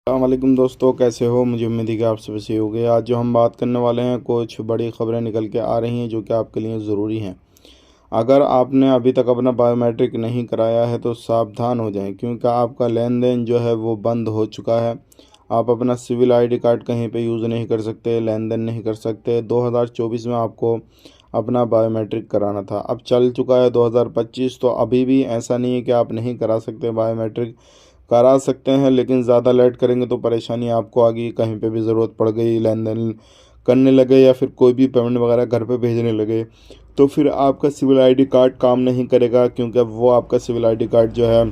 अस्सलामुअलैकुम दोस्तों, कैसे हो? मुझे उम्मीद है कि आप सब सही हो गए। आज जो हम बात करने वाले हैं, कुछ बड़ी खबरें निकल के आ रही हैं जो कि आपके लिए ज़रूरी हैं। अगर आपने अभी तक अपना बायोमेट्रिक नहीं कराया है तो सावधान हो जाएं, क्योंकि आपका लेन देन जो है वो बंद हो चुका है। आप अपना सिविल आईडी कार्ड कहीं पे यूज़ नहीं कर सकते, लेन देन नहीं कर सकते। 2024 में आपको अपना बायोमेट्रिक कराना था, अब चल चुका है 2025। तो अभी भी ऐसा नहीं है कि आप नहीं करा सकते, बायोमेट्रिक करा सकते हैं। लेकिन ज़्यादा लेट करेंगे तो परेशानी आपको आगे, कहीं पे भी ज़रूरत पड़ गई, लेन देन करने लगे या फिर कोई भी पेमेंट वगैरह घर पे भेजने लगे, तो फिर आपका सिविल आईडी कार्ड काम नहीं करेगा, क्योंकि वो आपका सिविल आईडी कार्ड जो है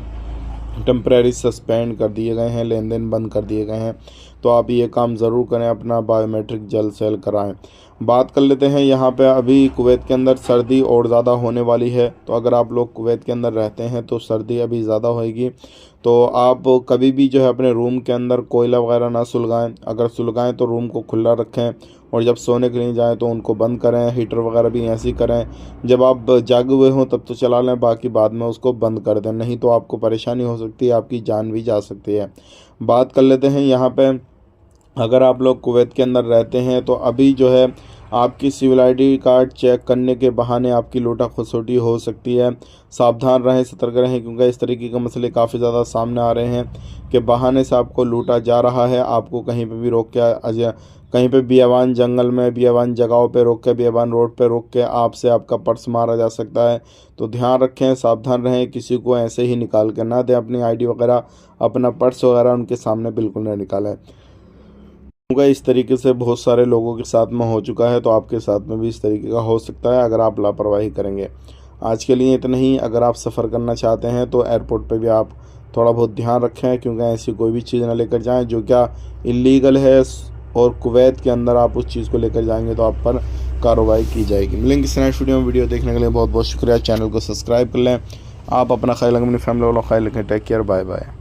टेम्परेरी सस्पेंड कर दिए गए हैं, लेन देन बंद कर दिए गए हैं। तो आप ये काम ज़रूर करें, अपना बायोमेट्रिक जल्द से जल्द कराएं। बात कर लेते हैं, यहाँ पे अभी कुवैत के अंदर सर्दी और ज़्यादा होने वाली है। तो अगर आप लोग कुवैत के अंदर रहते हैं तो सर्दी अभी ज़्यादा होएगी। तो आप कभी भी जो है अपने रूम के अंदर कोयला वगैरह ना सुलगाएं। अगर सुलगाएं तो रूम को खुला रखें, और जब सोने के लिए जाएं तो उनको बंद करें। हीटर वगैरह भी ऐसे ही करें, जब आप जागे हुए हों तब तो चला लें, बाकी बाद में उसको बंद कर दें, नहीं तो आपको परेशानी हो सकती है, आपकी जान भी जा सकती है। बात कर लेते हैं यहाँ पे, अगर आप लोग कुवैत के अंदर रहते हैं तो अभी जो है आपकी सिविल आईडी कार्ड चेक करने के बहाने आपकी लूटा खसोटी हो सकती है। सावधान रहें, सतर्क रहें, क्योंकि इस तरीके के मसले काफ़ी ज़्यादा सामने आ रहे हैं कि बहाने से आपको लूटा जा रहा है। आपको कहीं पे भी रोक के, कहीं पे बियाबान जंगल में, बियाबान जगहों पे रोक के, बियाबान रोड पे रोक के आपसे आपका पर्स मारा जा सकता है। तो ध्यान रखें, सावधान रहें, किसी को ऐसे ही निकाल के ना दें अपनी आईडी वगैरह, अपना पर्स वगैरह उनके सामने बिल्कुल ना निकालें। होगा इस तरीके से बहुत सारे लोगों के साथ में हो चुका है, तो आपके साथ में भी इस तरीके का हो सकता है अगर आप लापरवाही करेंगे। आज के लिए इतना ही। अगर आप सफ़र करना चाहते हैं तो एयरपोर्ट पे भी आप थोड़ा बहुत ध्यान रखें, क्योंकि ऐसी कोई भी चीज़ ना लेकर जाएं जो क्या इलीगल है, और कुवैत के अंदर आप उस चीज़ को लेकर जाएंगे तो आप पर कार्रवाई की जाएगी। मिलेंगे इस नेक्स्ट वीडियो देखने के लिए बहुत बहुत शुक्रिया। चैनल को सब्सक्राइब कर लें। आप अपना ख्याल रखें, अपनी फैमिली वालों का ख्याल रखें। Take care, bye bye.